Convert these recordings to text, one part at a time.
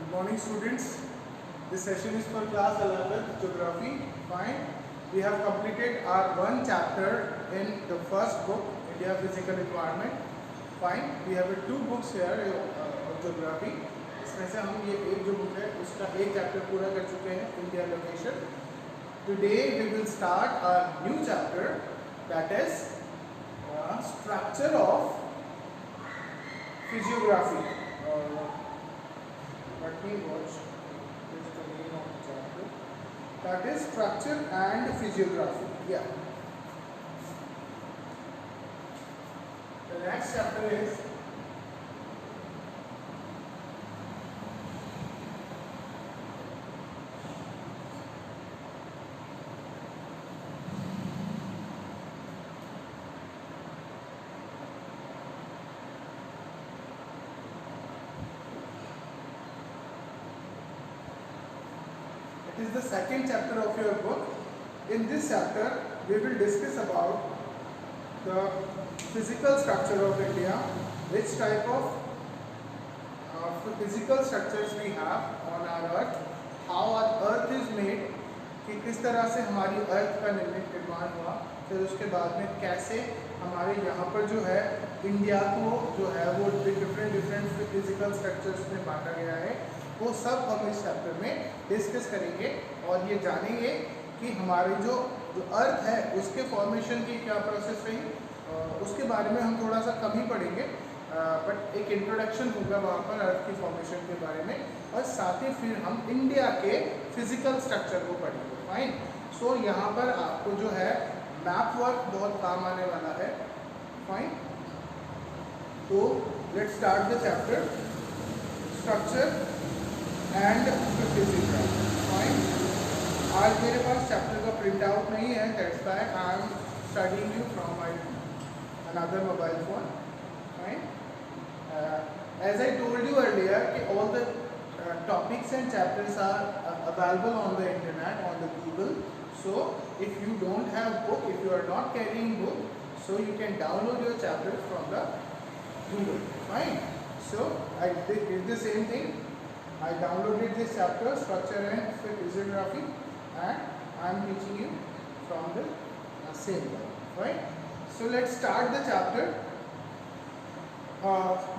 Good morning, students. This session is for class 11th geography. Fine. We have completed our one chapter in the first book, India Physical Environment. Fine. We have two books here of geography. इसमें से हम ये एक जो book है उसका एक chapter पूरा कर चुके हैं, India location. Today we will start our new chapter, that is structure of physiography. Let me watch this the name of the chapter. That is structure and physiography. Yeah. The next chapter is is the second chapter of your book. In this chapter, we will discuss about the physical structure of India, which type of physical structures we have on our earth, how our earth is made, कि किस तरह से हमारी अर्थ का निर्माण हुआ, फिर उसके बाद में कैसे हमारे यहाँ पर जो है इंडिया को जो है वो डिफरेंट फिजिकल स्ट्रक्चर्स में बांटा गया है, वो सब हम इस चैप्टर में डिस्कस करेंगे और ये जानेंगे कि हमारी जो अर्थ है उसके फॉर्मेशन की क्या प्रोसेस रही, उसके बारे में हम थोड़ा सा कम ही पढ़ेंगे, बट एक इंट्रोडक्शन होगा वहाँ पर अर्थ की फॉर्मेशन के बारे में, और साथ ही फिर हम इंडिया के फिजिकल स्ट्रक्चर को पढ़ेंगे. फाइन. सो यहाँ पर आपको जो है मैप वर्क बहुत काम आने वाला है. फाइन. तो let's start the chapter structure and physiography. Fine. आज मेरे पास चैप्टर का प्रिंट आउट नहीं है, that's why I am studying you from my another mobile phone. Fine. As I told you earlier, all the topics and chapters are available on the internet, on the Google. So if you don't have book, if you are not carrying book, so you can download your chapters from the Google. Fine. So I did the same thing. I downloaded this chapter, structure and physiography, and I am teaching you from the same one. Right. So let's start the chapter.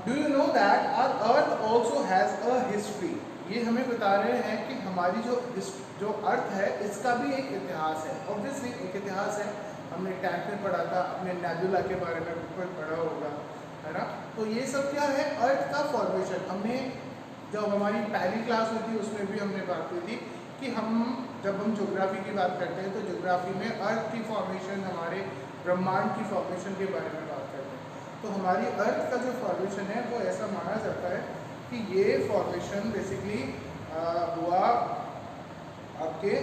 Do you know that our earth also has a history? ये हमें बता रहे हैं कि हमारी जो अर्थ है इसका भी एक इतिहास है. ऑब्वियसली एक इतिहास है, हमने टैंक में पढ़ा था, अपने नेबुला के बारे में कोई पढ़ा होगा, है ना. तो ये सब क्या है, अर्थ का फॉर्मेशन. हमने जब हमारी पहली क्लास हुई थी उसमें भी हमने बात की थी कि जब हम ज्योग्राफी की बात करते हैं तो ज्योग्राफी में अर्थ की फॉर्मेशन, हमारे ब्रह्मांड की फॉर्मेशन के बारे में बात करते हैं. तो हमारी अर्थ का जो फॉर्मेशन है वो ऐसा माना जाता है कि ये फॉर्मेशन बेसिकली हुआ आपके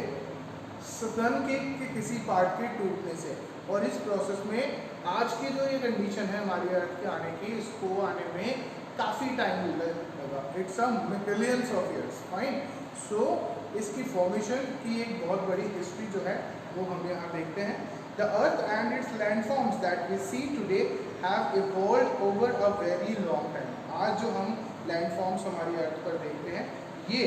सन के किसी पार्ट के टूटने से, और इस प्रोसेस में आज की जो ये कंडीशन है हमारी अर्थ के आने की, इसको आने में काफ़ी टाइम लगा. It's a millions of years. Fine. So इसकी फॉर्मेशन की एक बहुत बड़ी हिस्ट्री जो है वो हम यहाँ देखते हैं. The earth and its landforms that we see today have evolved over a very long time. आज जो हम लैंडफॉर्म्स हमारी अर्थ पर देखते हैं ये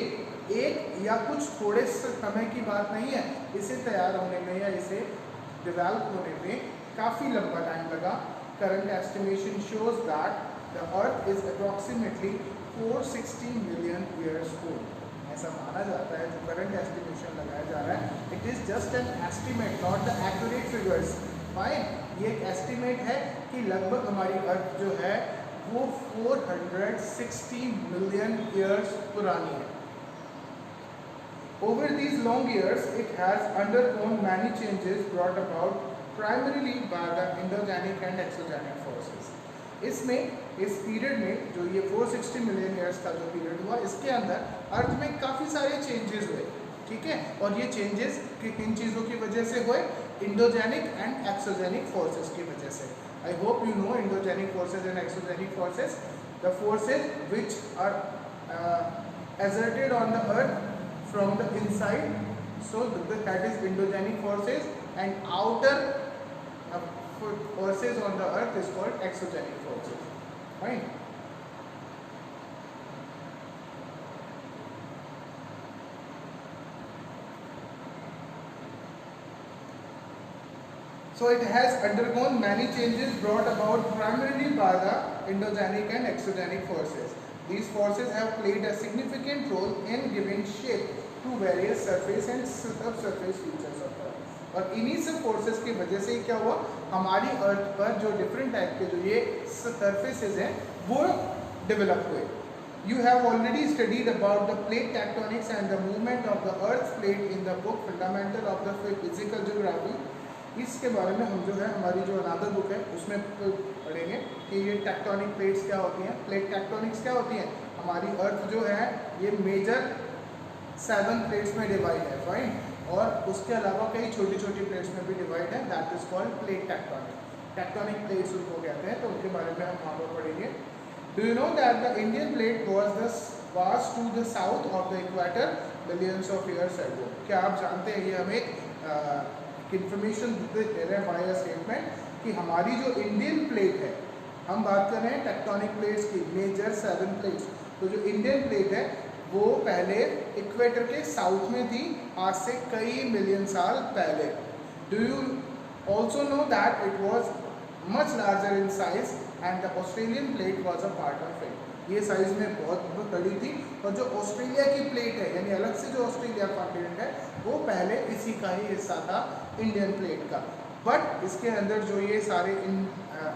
एक या कुछ थोड़े समय की बात नहीं है, इसे तैयार होने में या इसे डेवलप होने में काफ़ी लंबा टाइम लगा. Current estimation shows that the earth is approximately 460 million years old. ऐसा माना जाता है, जो करंट एस्टिमेशन लगाया जा रहा है, it is just an estimate, not the accurate figures. Fine. ये एक एस्टिमेट है कि लगभग हमारी अर्थ जो है वो 460 मिलियन ईयर्स पुरानी है. Over these long years, it has undergone many changes brought about primarily by the endogenic and exogenic forces. इसमें इस पीरियड में जो ये 460 मिलियन ईयर्स का जो पीरियड हुआ, इसके अंदर अर्थ में काफ़ी सारे चेंजेस हुए. ठीक है. और ये चेंजेस किन चीज़ों की वजह से हुए, इंडोजेनिक एंड एक्सोजेनिक फोर्सेस की वजह से. I hope you know endogenic forces and exogenic forces, the forces which are exerted on the earth from the inside. So that is endogenic forces, and outer forces on the earth is called exogenic forces. Fine. So it has undergone many changes brought about primarily by the endogenic and exogenic forces. These forces have played a significant role in giving shape to various surface and subsurface features of Earth. और इन्हीं सब forces की वजह से क्या हुआ, हमारी अर्थ पर जो डिफरेंट टाइप के जो ये सरफेसेस हैं वो डेवलप हुए. You have already studied about the plate tectonics and the movement of the Earth's plate in the book Fundamental of the Physical Geography. इसके बारे में हम जो है हमारी जो अनादर बुक है उसमें पढ़ेंगे कि ये टेक्टोनिक प्लेट्स क्या होती हैं. प्लेट टेक्टोनिक्स क्या होती हैं, हमारी अर्थ जो है ये मेजर 7 प्लेट्स में डिवाइड है, राइट, और उसके अलावा कई छोटी छोटी प्लेट्स में भी डिवाइड है. That is called plate tectonic. Tectonic plates उनको कहते हैं, तो उनके बारे में हम वहाँ पर पढ़ेंगे. Do you know that the Indian plate was to the south of the equator millions of years ago? क्या आप जानते हैं, ये हमें इंफॉर्मेशन दे रहे हैं बाय अ स्टेटमेंट कि हमारी जो इंडियन प्लेट है, हम बात कर रहे हैं टेक्टोनिक प्लेट्स की, मेजर 7 प्लेट्स. तो जो इंडियन प्लेट है वो पहले इक्वेटर के साउथ में थी, आज से कई मिलियन साल पहले. Do you also know that it was much larger in size and the Australian plate was a part of it. ये साइज में बहुत बड़ी थी, और जो ऑस्ट्रेलिया की प्लेट है यानी अलग से जो ऑस्ट्रेलिया कॉन्टिनेंट है वो पहले इसी का ही हिस्सा था, इंडियन प्लेट का. बट इसके अंदर जो ये सारे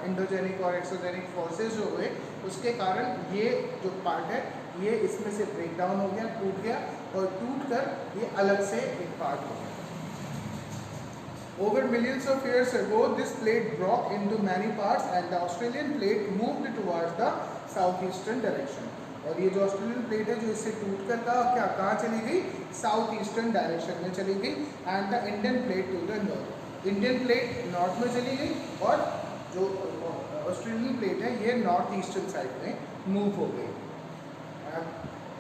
इंडोजेनिक और एक्सोजेनिक फोर्सेस जो हुए उसके कारण ये जो पार्ट है ये इसमें से ब्रेक डाउन हो गया, टूट गया, और टूट कर ये अलग से एक पार्ट हो गया. Over millions of years ago, this plate broke into many parts and the Australian plate moved towards the southeastern direction. और ये जो ऑस्ट्रेलियन प्लेट है जो इससे टूट कर कहाँ चली गई, साउथ ईस्टर्न डायरेक्शन में चली गई. And the Indian plate to the north. Indian plate north में चली गई और जो ऑस्ट्रेलियन प्लेट है ये नॉर्थ ईस्टर्न साइड में मूव हो गई.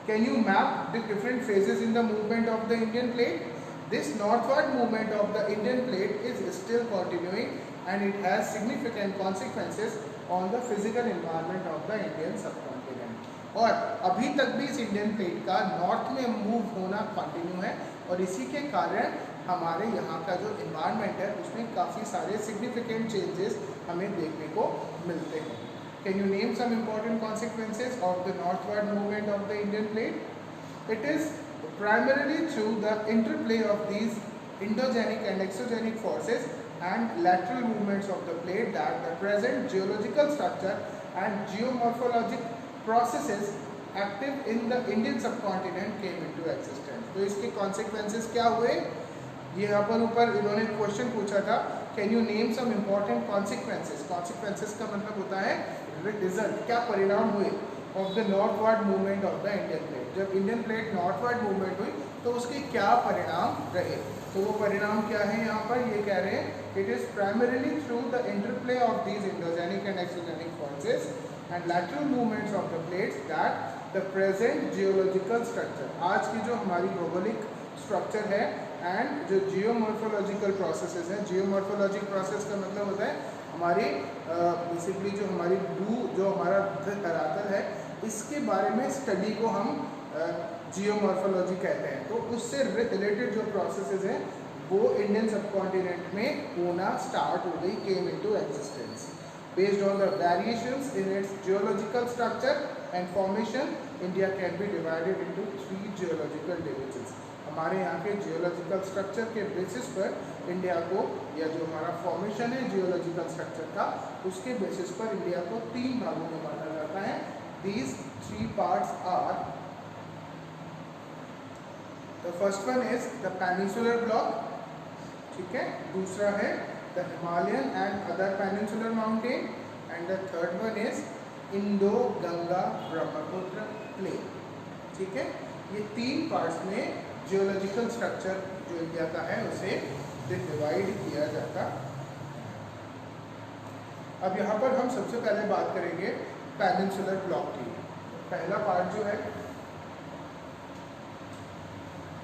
Can you map the different phases in the movement of the Indian plate? This northward movement of the Indian plate is still continuing and it has significant consequences on the physical environment of the Indian subcontinent. और अभी तक भी इस Indian plate का north में move होना continue है, और इसी के कारण हमारे यहाँ का जो इन्वायरमेंट है उसमें काफ़ी सारे सिग्निफिकेंट चेंजेस हमें देखने को मिलते हैं. Can you name some important consequences of the northward movement of the Indian plate? It is primarily through the interplay of these endogenic and exogenic forces and lateral movements of the plate that the present geological structure and geomorphologic processes active in the Indian subcontinent came into existence. तो इसके consequences क्या हुए, ये यहाँ पर ऊपर इन्होंने question पूछा था, can you name some important consequences. Consequences का मतलब होता है रिजल्ट, क्या परिणाम हुए of the northward movement of the Indian plate. जब इंडियन प्लेट नॉर्थवर्ड मूवमेंट हुई तो उसके क्या परिणाम रहे, तो वो परिणाम क्या है यहाँ पर ये कह रहे हैं, it is primarily through the interplay of these endogenic and exogenic forces and lateral movements of the plates that the present geological structure, आज की जो हमारी भौगोलिक स्ट्रक्चर है, एंड जो जियोमॉर्फोलॉजिकल प्रोसेसेस हैं. जियोमॉर्फोलॉजिक प्रोसेस का मतलब होता है हमारी बेसिकली जो हमारी जो हमारा धरातल है इसके बारे में स्टडी को हम जियोमॉर्फोलॉजी कहते हैं. तो उससे रिलेटेड जो प्रोसेसेस हैं वो इंडियन सबकॉन्टिनेंट में होना स्टार्ट हो गई, came into existence. Based on the variations in its geological structure and formation, India can be divided into 3 geological divisions. हमारे यहाँ के जियोलॉजिकल स्ट्रक्चर के बेसिस पर इंडिया को, या जो हमारा फॉर्मेशन है जियोलॉजिकल स्ट्रक्चर का, उसके बेसिस पर इंडिया को 3 भागों में बांटा जाता है. These 3 parts are, the first one is the peninsular block, ठीक है, दूसरा है the Himalayan and other peninsular mountain, and the third one is Indo-Ganga Brahmaputra plain. ठीक है, ये 3 पार्ट्स में जियोलॉजिकल स्ट्रक्चर जो इंडिया का है उसे डिवाइड किया जाता. अब यहाँ पर हम सबसे पहले बात करेंगे पेनिनसुलर ब्लॉक की. पहला पार्ट जो है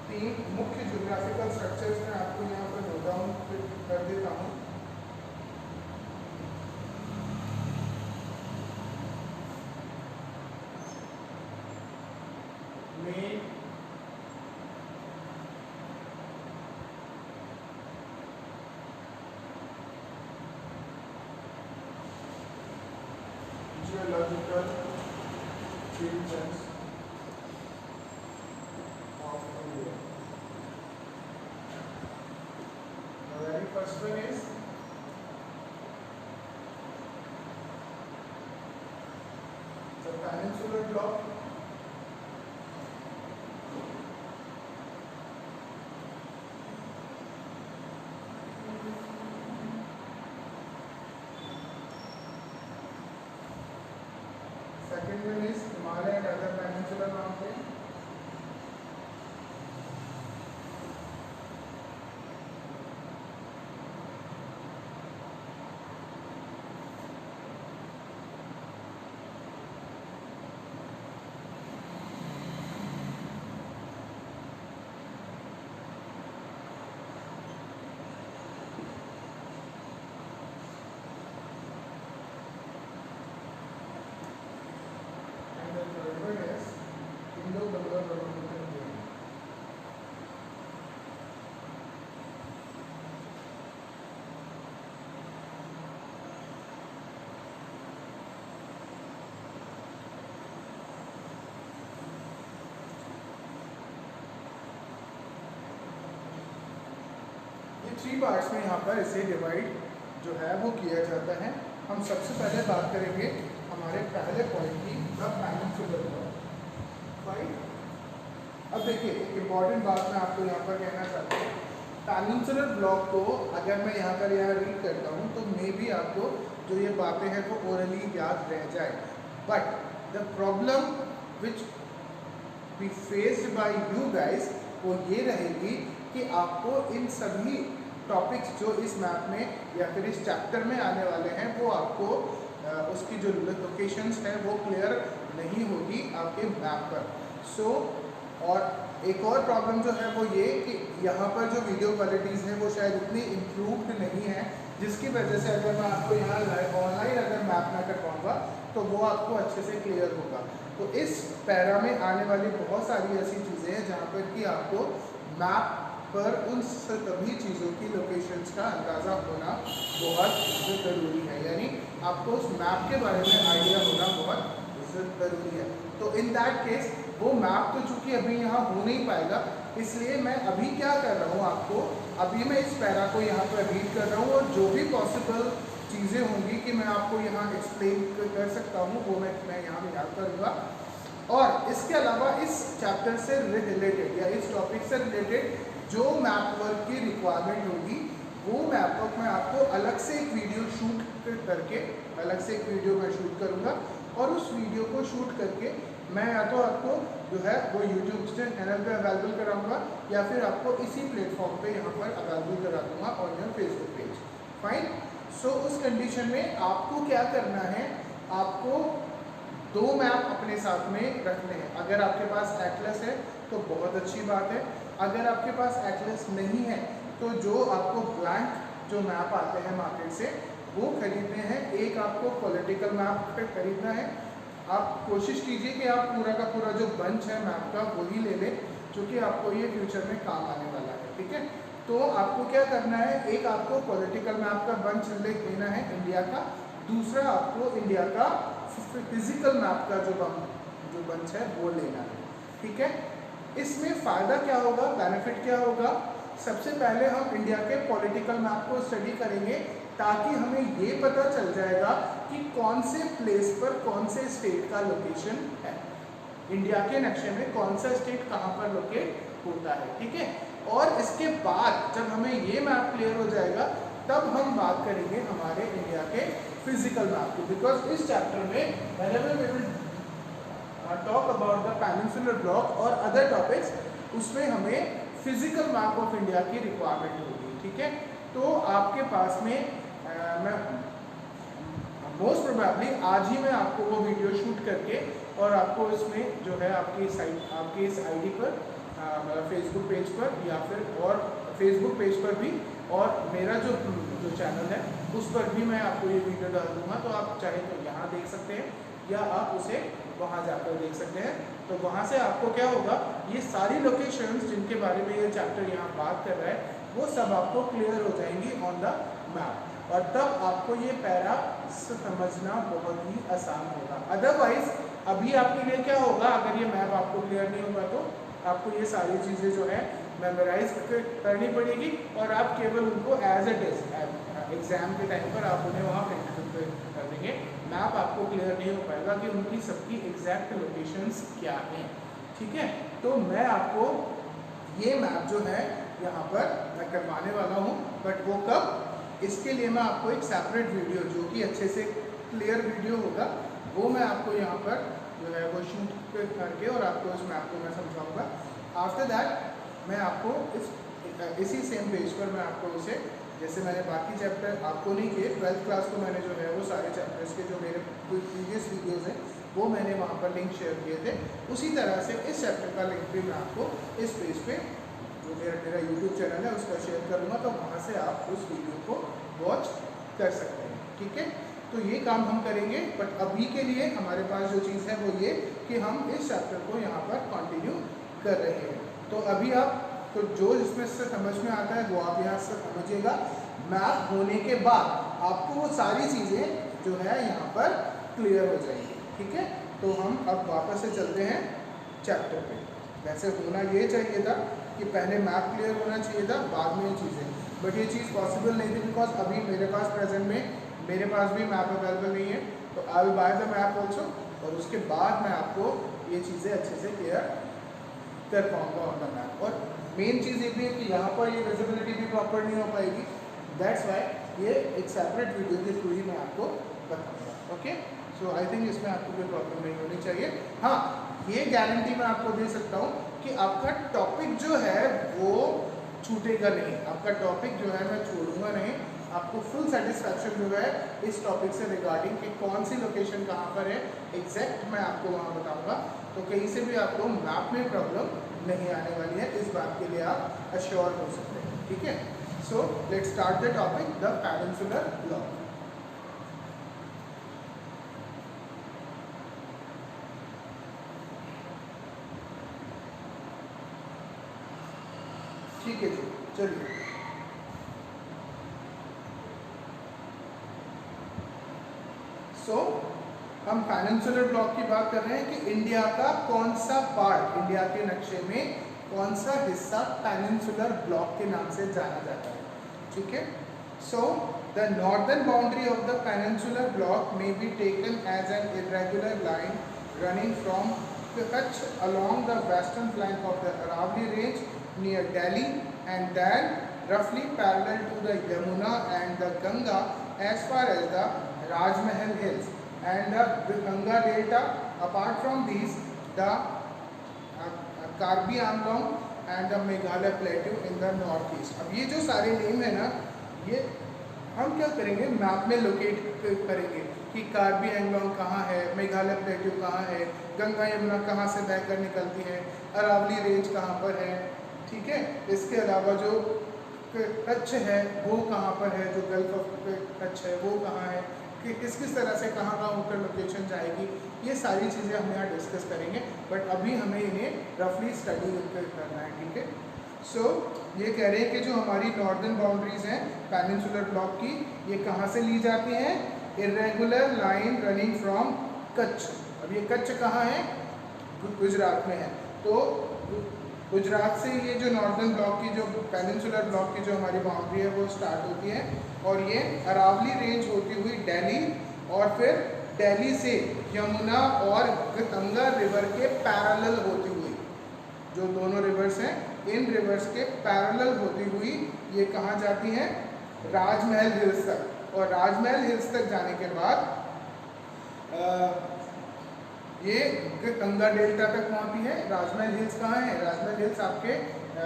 3 मुख्य ज्योग्राफिकल स्ट्रक्चर्स में आपको यहाँ पर नोट डाउन कर देता हूँ. Main, geological regions of India. The very first one is the peninsular block. Second one is Himalaya and other peninsular mountains. Three parts में यहाँ पर इसे डिवाइड जो है वो किया जाता है। हम सबसे पहले बात करेंगे हमारे पहले पॉइंट की, द पेनिनसुलर ब्लॉक। फाइन। अब देखिए एक इम्पॉर्टेंट बात मैं आपको यहाँ पर कहना चाहता हूँ। पेनिनसुलर ब्लॉक को अगर मैं यहाँ पर रीड करता हूँ तो मे बी आपको जो ये बातें हैं वो ओरली याद रह जाए, but the problem which be faced by you guys वो ये रहेगी कि आपको इन सभी टॉपिक्स जो इस मैप में या फिर इस चैप्टर में आने वाले हैं वो आपको उसकी जो लोकेशंस है वो क्लियर नहीं होगी आपके मैप पर। सो और एक और प्रॉब्लम जो है वो ये कि यहाँ पर जो वीडियो क्वालिटीज़ हैं वो शायद उतनी इम्प्रूव्ड नहीं है, जिसकी वजह से अगर मैं आपको यहाँ ऑनलाइन अगर मैप ना कर पाऊँगा तो वो आपको अच्छे से क्लियर होगा। तो इस पैरा में आने वाली बहुत सारी ऐसी चीज़ें हैं जहाँ पर कि आपको मैप पर उन सभी चीज़ों की लोकेशंस का अंदाज़ा होना बहुत ज़रूरी है, यानी आपको उस मैप के बारे में आइडिया होना बहुत ज़रूरी है। तो इन दैट केस वो मैप तो चूँकि अभी यहाँ हो नहीं पाएगा, इसलिए मैं अभी क्या कर रहा हूँ आपको, अभी मैं इस पैरा को यहाँ पर रीड कर रहा हूँ और जो भी पॉसिबल चीज़ें होंगी कि मैं आपको यहाँ एक्सप्लेन कर सकता हूँ वो मैं यहाँ में याद करूँगा। और इसके अलावा इस चैप्टर से रिलेटेड या इस टॉपिक से रिलेटेड जो मैप वर्क की रिक्वायरमेंट होगी वो मैप वर्क मैं आपको अलग से एक वीडियो शूट करके अलग से एक वीडियो मैं शूट करूँगा और उस वीडियो को शूट करके मैं या तो आपको जो है वो यूट्यूब चैनल पे अवेलेबल कराऊंगा या फिर आपको इसी प्लेटफॉर्म पे यहाँ पर अवेलेबल करा दूँगा on your Facebook page. Fine. So उस कंडीशन में आपको क्या करना है, आपको दो मैप अपने साथ में रखने हैं। अगर आपके पास एटलस है तो बहुत अच्छी बात है, अगर आपके पास एटलस नहीं है तो जो आपको ब्लैंक जो मैप आते हैं मार्केट से वो खरीदने हैं। एक आपको पॉलिटिकल मैप पे खरीदना है। आप कोशिश कीजिए कि आप पूरा का पूरा जो बंच है मैप का वही ले लें, क्योंकि आपको ये फ्यूचर में काम आने वाला है। ठीक है, तो आपको क्या करना है, एक आपको पॉलिटिकल मैप का बंच लेना है इंडिया का, दूसरा आपको इंडिया का फिजिकल मैप का जो बंच है वो लेना है। ठीक है, इसमें फ़ायदा क्या होगा, बेनिफिट क्या होगा। सबसे पहले हम इंडिया के पॉलिटिकल मैप को स्टडी करेंगे ताकि हमें ये पता चल जाएगा कि कौन से प्लेस पर कौन से स्टेट का लोकेशन है, इंडिया के नक्शे में कौन सा स्टेट कहाँ पर लोकेट होता है। ठीक है, और इसके बाद जब हमें ये मैप क्लियर हो जाएगा तब हम बात करेंगे हमारे इंडिया के फिजिकल मैप की, बिकॉज इस चैप्टर में whenever we will talk about the peninsular block और अदर टॉपिक्स उसमें हमें फिजिकल मैप ऑफ इंडिया की रिक्वायरमेंट होगी। ठीक है, तो आपके पास में मैं मोस्ट प्रोबेबली आज ही मैं आपको वो वीडियो शूट करके और आपको इसमें जो है आपकी साइट आपके इस आईडी पर फेसबुक पेज पर या फिर और फेसबुक पेज पर भी और मेरा जो चैनल है उस पर भी मैं आपको ये वीडियो डाल दूँगा। तो आप चाहे तो यहाँ देख सकते हैं या आप उसे वहाँ जाकर देख सकते हैं। तो वहाँ से आपको क्या होगा, ये सारी लोकेशंस जिनके बारे में ये चैप्टर यहाँ बात कर रहा है वो सब आपको क्लियर हो जाएंगी ऑन द मैप। और तब आपको ये पैरा समझना बहुत ही आसान होगा। अदरवाइज अभी आपके लिए क्या होगा, अगर ये मैप आपको क्लियर नहीं होगा तो आपको ये सारी चीज़ें जो है मेमोराइज करनी पड़ेगी और आप केवल उनको एज ए टेस्ट एग्जाम के टाइम पर आप उन्हें वहाँ प्रैक्टिस कर देंगे। मैप आपको क्लियर नहीं हो पाएगा कि उनकी सबकी एग्जैक्ट लोकेशंस क्या हैं, ठीक है। तो मैं आपको ये मैप जो है यहाँ पर मैं करवाने वाला हूँ, बट वो कब, इसके लिए मैं आपको एक सेपरेट वीडियो जो कि अच्छे से क्लियर वीडियो होगा वो मैं आपको यहाँ पर जो है वो शूट करके और आपको इस मैप को मैं समझाऊँगा। आफ्टर दैट मैं आपको इसी सेम पेज पर मैं आपको उसे, जैसे मैंने बाकी चैप्टर आपको नहीं किए, 12th क्लास को मैंने जो है वो सारे चैप्टर्स के जो मेरे प्रीवियस वीडियोज़ हैं वो मैंने वहाँ पर लिंक शेयर किए थे, उसी तरह से इस चैप्टर का लिंक भी मैं आपको इस पेज पे जो मेरा यूट्यूब चैनल है उसका शेयर करूँगा, तो वहाँ से आप उस वीडियो को वॉच कर सकते हैं, ठीक है। तो ये काम हम करेंगे, बट अभी के लिए हमारे पास जो चीज़ है वो ये कि हम इस चैप्टर को यहाँ पर कंटिन्यू कर रहे हैं। तो अभी आप तो जो इसमें से समझ में आता है वो आप यहाँ से समझिएगा। मैप होने के बाद आपको वो सारी चीज़ें जो है यहाँ पर क्लियर हो जाएंगी, ठीक है। तो हम अब वापस से चलते हैं चैप्टर पे। वैसे होना ये चाहिए था कि पहले मैप क्लियर होना चाहिए था, बाद में ये चीज़ें, बट ये चीज़ पॉसिबल नहीं थी बिकॉज अभी मेरे पास प्रेजेंट में मेरे पास भी मैप अवेलेबल नहीं है। तो I will by the map also, और उसके बाद मैं आपको ये चीज़ें अच्छे से क्लियर कर पाऊँगा ऑन द मैप। और मेन चीज़ ये भी है कि यहाँ पर ये विजिबिलिटी भी प्रॉपर नहीं हो पाएगी, दैट्स वाई ये एक सेपरेट वीडियो के थ्रू ही मैं आपको बताऊँगा, ओके। सो आई थिंक इसमें आपको कोई प्रॉब्लम नहीं होनी चाहिए। हाँ, ये गारंटी मैं आपको दे सकता हूँ कि आपका टॉपिक जो है वो छूटेगा नहीं, आपका टॉपिक जो है मैं छोड़ूंगा नहीं, आपको फुल सेटिस्फैक्शन जो है इस टॉपिक से रिगार्डिंग कि कौन सी लोकेशन कहाँ पर है एग्जैक्ट मैं आपको वहाँ बताऊँगा। तो कहीं से भी आपको मैप में प्रॉब्लम नहीं आने वाली है, इस बात के लिए आप अश्योर हो सकते हैं, ठीक है। So let's start the topic, the peninsular block. ठीक है जी, चलिए। सो हम पेनिनसुलर ब्लॉक की बात कर रहे हैं कि इंडिया का कौन सा पार्ट, इंडिया के नक्शे में कौन सा हिस्सा पेनिनसुलर ब्लॉक के नाम से जाना जाता है, ठीक है। So the northern boundary of the peninsular block may be taken as an irregular line running from Kutch along the western flank of the Aravalli range near Delhi and then roughly parallel to the Yamuna and the Ganga as far as the Rajmahal Hills and the Ganga Delta. Apart from these, the Karbi Anglong and the Meghalaya Plateau in the northeast. अब ये जो सारे name है ना, ये हम क्या करेंगे मैप में लोकेट करेंगे कि कार्बी एंगलोंग कहाँ है, मेघालय प्लेट्यू कहाँ है, गंगा यमुना कहाँ से बहकर निकलती है, अरावली रेंज कहाँ पर है, ठीक है। इसके अलावा जो कच्छ है वो कहाँ पर है, जो गल्फ ऑफ कच्छ है वो कहाँ है, कि किस तरह से कहाँ होकर लोकेशन जाएगी, ये सारी चीज़ें हम यहाँ डिस्कस करेंगे, बट अभी हमें इन्हें रफली स्टडी करना है, ठीक है। सो ये कह रहे हैं कि जो हमारी नॉर्दर्न बाउंड्रीज हैं पेनिनसुलर ब्लॉक की, ये कहाँ से ली जाती हैं, irregular line running from Kutch. अब ये कच्छ कहाँ है, गुजरात में है। तो गुजरात से ये जो नॉर्दर्न ब्लॉक की, जो पेनिनसुलर ब्लॉक की जो हमारी बाउंड्री है वो स्टार्ट होती है और ये अरावली रेंज होती हुई दिल्ली, और फिर दिल्ली से यमुना और गंगा रिवर के पैरेलल होती हुई, जो दोनों रिवर्स हैं इन रिवर्स के पैरेलल होती हुई ये कहाँ जाती हैं, राजमहल हिल्स तक। और राजमहल हिल्स तक जाने के बाद ये गंगा डेल्टा तक पहुँचती है। राजमहल हिल्स कहाँ है, राजमहल हिल्स आपके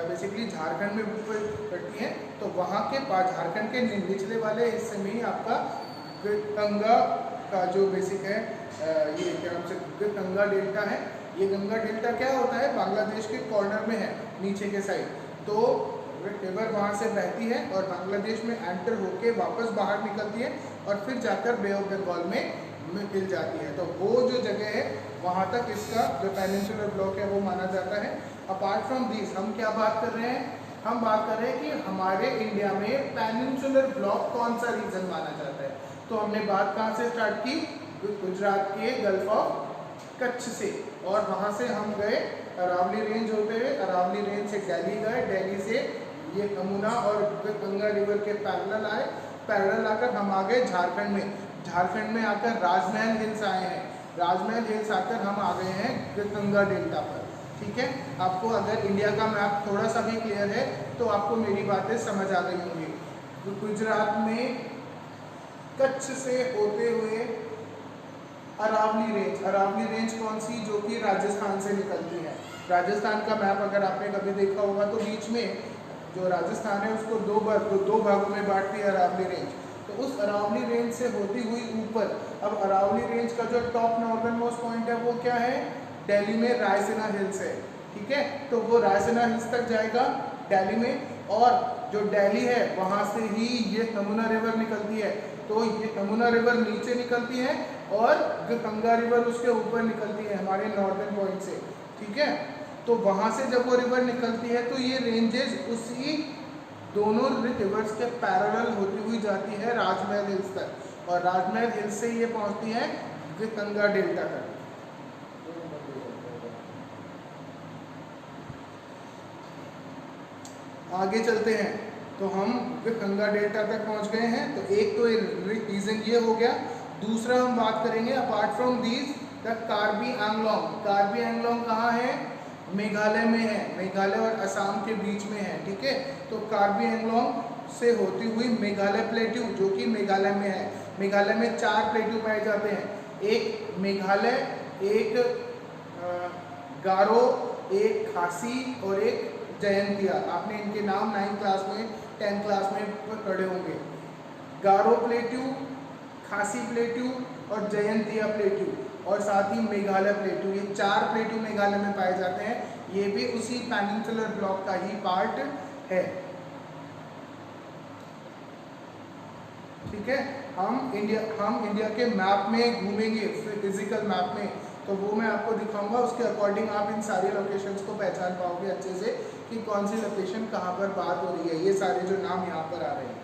बेसिकली झारखंड में पड़ती हैं, तो वहाँ के पास झारखंड के निचले वाले हिस्से में ही आपका गंगा का जो बेसिक है ये क्या नाम से गंगा डेल्टा है। ये गंगा डेल्टा क्या होता है, बांग्लादेश के कॉर्नर में है नीचे के साइड, तो रिवर वहाँ से बहती है और बांग्लादेश में एंटर होके वापस बाहर निकलती है और फिर जाकर बे ऑफ बंगाल में मिल जाती है। तो वो जो जगह है वहाँ तक इसका जो पेनिनसुलर ब्लॉक है वो माना जाता है। अपार्ट फ्रॉम दिस हम क्या बात कर रहे हैं हम बात कर रहे हैं कि हमारे इंडिया में पेनिनसुलर ब्लॉक कौन सा रीजन माना जाता है। तो हमने बात कहाँ से स्टार्ट की, गुजरात के गल्फ ऑफ कच्छ से, और वहाँ से हम गए अरावली रेंज होते हुए, अरावली रेंज से दिल्ली गए, दिल्ली से ये यमुना और गंगा रिवर के पैरेलल आए, पैरेलल आकर हम आ गए झारखंड में, झारखंड में आकर राजमहल हिल्स आए हैं, राजमहल हिल्स आकर हम आ गए हैं गंगा डेल्टा पर। ठीक है, आपको अगर इंडिया का मैप थोड़ा सा भी क्लियर है तो आपको मेरी बातें समझ आ गई होंगी। तो गुजरात में कच्छ से होते हुए अरावली रेंज कौन सी, जो कि राजस्थान से निकलती है। राजस्थान का मैप अगर आपने कभी देखा होगा तो बीच में जो राजस्थान है उसको दो भागों में बांटती है अरावली रेंज। तो उस अरावली रेंज से होती हुई ऊपर, अब अरावली रेंज का जो टॉप नॉर्दर्न मोस्ट पॉइंट है वो क्या है, दिल्ली में रायसीना हिल्स है। ठीक है, तो वो रायसीना हिल्स तक जाएगा दिल्ली में, और जो दिल्ली है वहाँ से ही ये यमुना रिवर निकलती है। तो ये यमुना रिवर नीचे निकलती है और गंगा रिवर उसके ऊपर निकलती है हमारे नॉर्दर्न पॉइंट से। ठीक है, तो वहाँ से जब वो रिवर निकलती है तो ये रेंजेस उसी दोनों रिवर्स के पैरेलल होती हुई जाती है राजमहल हिल्स तक, और राजमहल हिल्स से ये पहुँचती है गंगा डेल्टा तक। आगे चलते हैं तो हम गंगा डेल्टा तक पहुंच गए हैं। तो एक तो रीजन ये हो गया, दूसरा हम बात करेंगे apart from these the Karbi Anglong. Karbi Anglong कहाँ है, मेघालय में है, मेघालय और असम के बीच में है। ठीक है, तो कार्बी आंगलोंग से होती हुई मेघालय प्लेट्यू, जो कि मेघालय में है। मेघालय में 4 प्लेट्यू पाए जाते हैं, एक मेघालय, एक गारो, एक खासी और एक जयंतिया। आपने इनके नाम 9th क्लास में 10th क्लास में पढ़े होंगे। गारो प्लेट्यू, खासी प्लेट्यू और जयंतिया प्लेट्यू, और साथ ही मेघालय प्लेट्यू, ये 4 प्लेट्यू मेघालय में पाए जाते हैं। ये भी उसी पेनिनसुलर ब्लॉक का ही पार्ट है। ठीक है, हम इंडिया के मैप में घूमेंगे, फिजिकल मैप में, तो वो मैं आपको दिखाऊंगा, उसके अकॉर्डिंग आप इन सारी लोकेशंस को पहचान पाओगे अच्छे से कि कौन सी लोकेशन कहाँ पर बात हो रही है, ये सारे जो नाम यहाँ पर आ रहे हैं।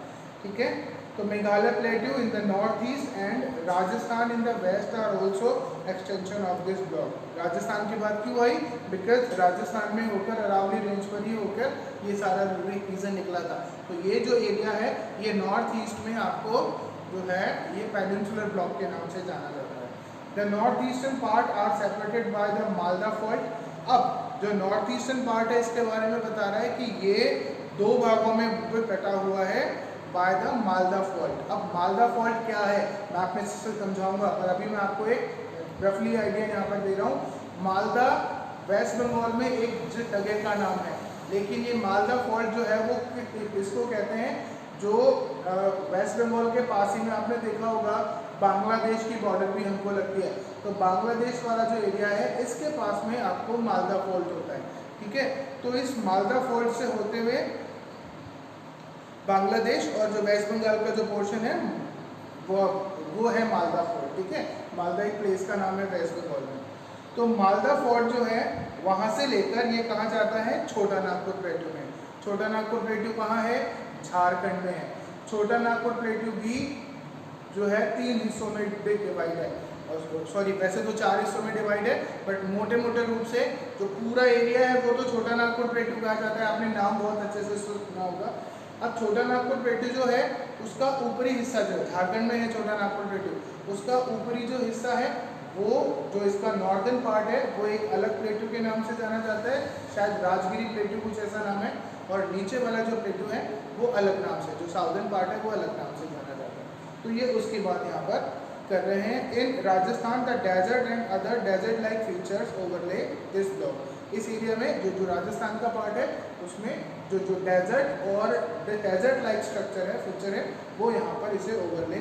ठीक है, तो Meghalaya plateau in the north east and Rajasthan in the west are also extension of this block. Rajasthan की बात क्यों आई, बिकॉज राजस्थान में होकर अरावली रेंज पर ही होकर ये सारा रीजन निकला था। तो ये जो एरिया है ये नॉर्थ ईस्ट में आपको जो है ये पेनिनसुलर ब्लॉक के नाम से जाना जाता है। The north eastern part are separated by the Malda fault. अब जो नॉर्थ ईस्टर्न पार्ट है इसके बारे में बता रहा है कि ये 2 भागों में कटा हुआ है बाय द मालदा फॉल्ट। अब मालदा फॉल्ट क्या है मैं आप में से समझाऊंगा, पर अभी मैं आपको एक रफली आइडिया यहाँ पर दे रहा हूँ। मालदा वेस्ट बंगाल में एक जगह का नाम है, लेकिन ये मालदा फॉल्ट जो है वो किसको कहते हैं, जो वेस्ट बंगाल के पास ही में आपने देखा होगा बांग्लादेश की बॉर्डर भी हमको लगती है, तो बांग्लादेश वाला जो एरिया है इसके पास में आपको मालदा फॉल्ट होता है। ठीक है, तो इस मालदा फॉल्ट से होते हुए बांग्लादेश और जो वेस्ट बंगाल का जो पोर्शन है वो है मालदा फॉल्ट। ठीक है, मालदा एक प्लेस का नाम है वेस्ट बंगाल में। तो मालदा फॉल्ट जो है वहाँ से लेकर ये कहाँ जाता है, छोटा नागपुर प्लेट्यू में। छोटा नागपुर प्लेट्यू कहाँ है, झारखंड में है। छोटा नागपुर प्लेट्यू भी जो है 3 हिस्सों में डिवाइड है, और सॉरी वैसे तो 4 हिस्सों में डिवाइड है, बट मोटे मोटे रूप से जो पूरा एरिया है वो तो छोटा नागपुर प्लेट्यू कहा जाता है। आपने नाम बहुत अच्छे से सुना होगा। अब छोटा नागपुर प्लेट्यू जो है उसका ऊपरी हिस्सा जो झारखंड में है, छोटा नागपुर प्लेट्यू, उसका ऊपरी जो हिस्सा है वो जो इसका नॉर्दर्न पार्ट है वो एक अलग प्लेट्यू के नाम से जाना जाता है, शायद राजगिरी प्लेट्यू कुछ ऐसा नाम है, और नीचे वाला जो प्लेट्यू है वो अलग नाम से, जो साउदर्न पार्ट है वो अलग नाम से जाना जाता है। तो ये उसकी बात यहाँ पर कर रहे हैं। In Rajasthan the desert and other desert like features overlay this block. इस एरिया में जो राजस्थान का पार्ट है उसमें जो डेजर्ट और डेजर्ट लाइक स्ट्रक्चर है, फीचर है, वो यहाँ पर इसे ओवरले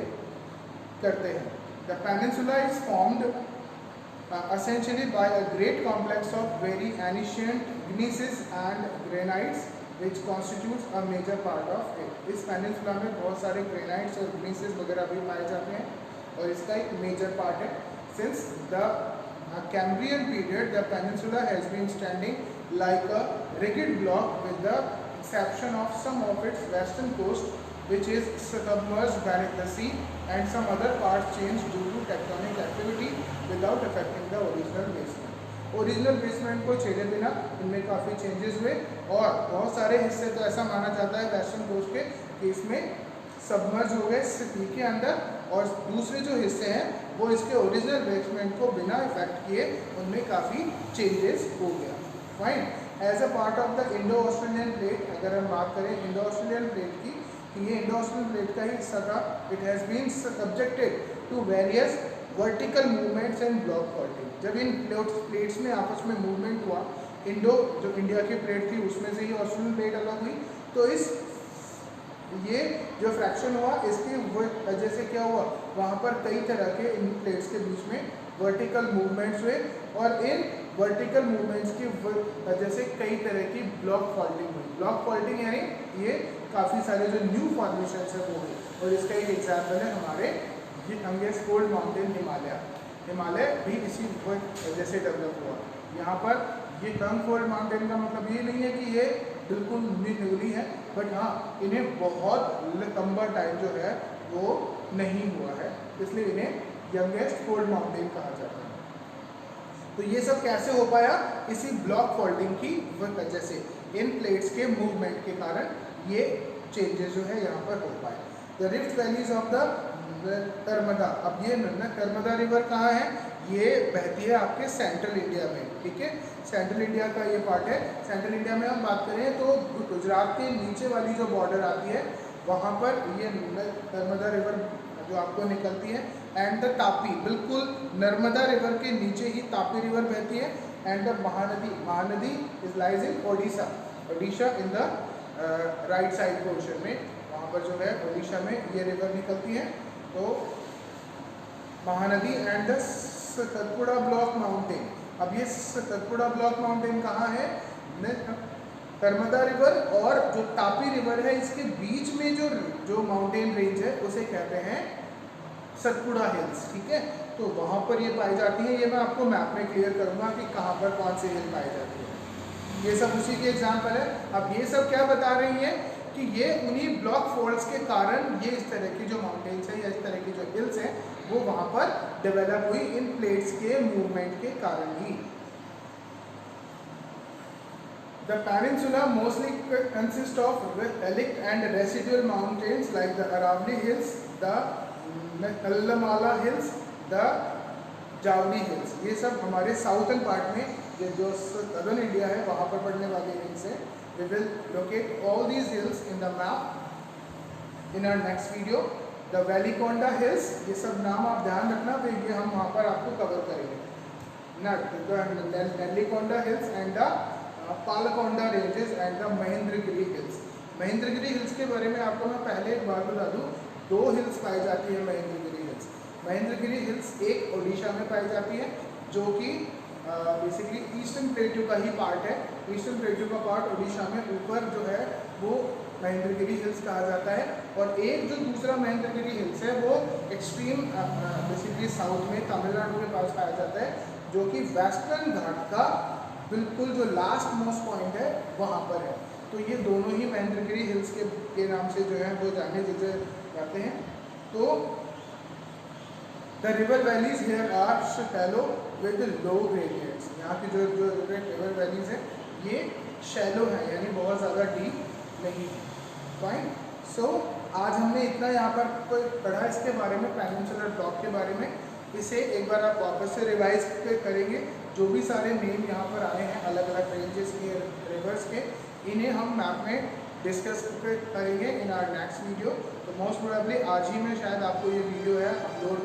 करते हैं। The peninsula is formed essentially by a great complex of very ancient gneisses and granites which constitutes a major part of it. इस पेनिनसुला में बहुत सारे ग्रेनाइट्स और ग्नीसेस वगैरह भी पाए जाते हैं और इसका एक मेजर पार्ट है। Since the Cambrian period, the peninsula has been standing like a rigid block with the exception of some of its western coast which is submerged beneath the sea and some other parts changed due to tectonic activity without affecting the original basement. Original basement को छेड़े बिना इनमें काफ़ी changes हुए और बहुत सारे हिस्से तो ऐसा माना जाता है वेस्टर्न कोस्ट के कि इसमें सबमर्ज हो गए सी के अंदर, और दूसरे जो हिस्से हैं वो इसके ओरिजिनल बेसमेंट को बिना इफेक्ट किए उनमें काफ़ी चेंजेस हो गया। Fine. As a part of the Indo Australian plate, अगर हम बात करें इंडो ऑस्ट्रेलियन प्लेट की, तो ये इंडो ऑस्ट्रेलियन प्लेट का ही हिस्सा था। It has been subjected to various vertical movements and block faulting. जब इन प्लेट्स में आपस में मूवमेंट हुआ, इंडो जो इंडिया की प्लेट थी उसमें से ही ऑस्ट्रेलियन प्लेट अलग हुई, तो इस ये जो फ्रैक्शन हुआ इसकी वजह से क्या हुआ, वहाँ पर कई तरह के इन प्लेट्स के बीच में वर्टिकल मूवमेंट्स हुए और इन वर्टिकल मूवमेंट्स की वजह से कई तरह की ब्लॉक फॉल्टिंग हुई। ब्लॉक फॉल्टिंग यानी ये काफ़ी सारे जो न्यू फॉर्मेशन है वो हुई, और इसका एक एग्जाम्पल है हमारे youngest cold mountain Himalaya. Himalaya भी इसी वजह से डेवलप हुआ। यहाँ पर ये कम कोल्ड माउंटेन का मतलब ये नहीं है कि ये बिल्कुल न्यूली है, बट हाँ इन्हें बहुत लंबा टाइम जो है वो नहीं हुआ है, इसलिए इन्हें यंगेस्ट कोल्ड माउंटेन कहा जाता है। तो ये सब कैसे हो पाया, इसी ब्लॉक फॉल्टिंग की वजह से, इन प्लेट्स के मूवमेंट के कारण ये चेंजेस जो है यहाँ पर हो पाए। The rift valleys of the Narmada, अब ये नर्मदा रिवर कहाँ है, ये बहती है आपके सेंट्रल इंडिया में, ठीक है, सेंट्रल इंडिया का ये पार्ट है। सेंट्रल इंडिया में हम बात करें तो गुजरात के नीचे वाली जो बॉर्डर आती है वहाँ पर ये नर्मदा रिवर जो आपको निकलती है, एंड द तापी, बिल्कुल नर्मदा रिवर के नीचे ही तापी रिवर बहती है, and the Mahanadi is lies in Odisha, Odisha in the right side portion में, वहाँ पर जो है ओडिशा में ये रिवर निकलती है। तो Mahanadi and the Satpura block mountain, अब ये सतपुड़ा ब्लॉक माउंटेन कहाँ है, नर्मदा रिवर और जो तापी रिवर है इसके बीच में जो माउंटेन रेंज है उसे कहते हैं सतपुड़ा हिल्स, ठीक है। तो वहाँ पर ये पाई जाती है, ये मैं आपको मैप में क्लियर करूँगा कि कहाँ पर कौन सी हिल पाई जाती है, ये सब उसी के एग्जाम्पल है। अब ये सब क्या बता रही है कि ये उन्हीं ब्लॉक फोल्ड्स के कारण ये इस तरह की जो माउंटेन्स है या इस तरह की जो हिल्स हैं वो वहाँ पर डेवलप हुई इन प्लेट्स के मूवमेंट के कारण ही। The peninsula mostly consists of relict and residual mountains like the Aravalli Hills, the Kallamala Hills, the Javli Hills। ये सब हमारे साउथर्न पार्ट में, ये जो सदर्न इंडिया है वहाँ पर पड़ने वाली हिल्स है। We will locate all these hills in the map in our next video. The Valleykonda Hills, ये सब नाम आप ध्यान रखना, तो ये हम वहाँ पर आपको कवर करेंगे। The Valleykonda Hills and the Palkonda ranges and the Mahendragiri hills. Mahendragiri hills के बारे में आपको मैं पहले एक बार बता दूँ, दो हिल्स पाई जाती है महेंद्रगिरी हिल्स। महेंद्रगिरी हिल्स एक ओडिशा में पाई जाती है जो कि बेसिकली ईस्टर्न प्लेट्यू का ही पार्ट है। ईस्टर्न प्लेट्यू का पार्ट ओडिशा में ऊपर जो है वो महेंद्रगिरी हिल्स कहा जाता है, और एक जो दूसरा महेंद्रगिरी हिल्स है वो एक्सट्रीम बेसिकली साउथ में तमिलनाडु के पास पाया जाता है, जो कि वेस्टर्न घाट का बिल्कुल जो लास्ट मोस्ट पॉइंट है वहाँ पर है। तो ये दोनों ही महेंद्रगिरी हिल्स के नाम से जो है वो जाने जाते हैं। तो the river valleys here are shallow with low gradients. यहाँ की जो रिवर वैलीज है ये शैलो है, यानी बहुत ज़्यादा डीप नहीं है। फाइन। सो आज हमने इतना यहाँ पर पढ़ा इसके बारे में, पेनिनसुलर ब्लॉक के बारे में। इसे एक बार आप वापस से रिवाइज करेंगे। जो भी सारे नेम यहाँ पर आए हैं अलग अलग रेंजेस के, रिवर्स के, इन्हें हम मैप में डिस्कस करेंगे इन आवर नेक्स्ट वीडियो। तो मोस्ट प्रोबेबली आज ही मैं शायद आपको ये वीडियो है अपलोड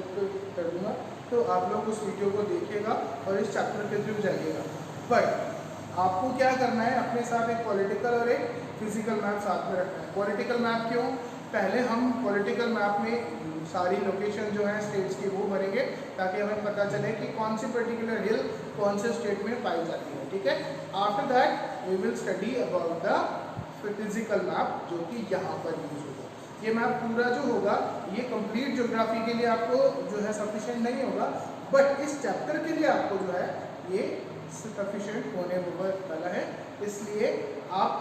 कर दूँगा, तो आप लोग उस वीडियो को देखिएगा और इस चैप्टर के थ्रू जाइएगा। बट आपको क्या करना है, अपने साथ एक पॉलिटिकल और एक फिजिकल मैप साथ में रखना है। पॉलिटिकल मैप क्यों? पहले हम पॉलिटिकल मैप में सारी लोकेशन जो है स्टेट्स की वो भरेंगे ताकि हमें पता चले कि कौन सी पर्टिकुलर हिल कौन से स्टेट में पाई जाती है, ठीक है। After that we will study about the physical map, जो कि यहाँ पर यूज होगा। ये मैप पूरा जो होगा ये कंप्लीट ज्योग्राफी के लिए आपको जो है सफिशिएंट नहीं होगा, बट इस चैप्टर के लिए आपको जो है ये सफिशिएंट होने वाला है। इसलिए आप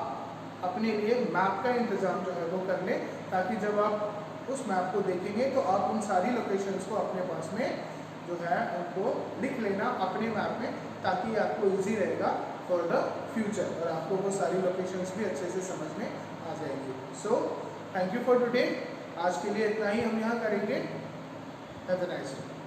अपने लिए मैप का इंतज़ाम जो है वो कर लें, ताकि जब आप उस मैप को देखेंगे तो आप उन सारी लोकेशंस को अपने पास में जो है उनको लिख लेना अपने मैप में, ताकि आपको इजी रहेगा फॉर द फ्यूचर और आपको वो सारी लोकेशंस भी अच्छे से समझ में आ जाएंगी। So thank you for today. आज के लिए इतना ही हम यहाँ करेंगे। Have a nice day.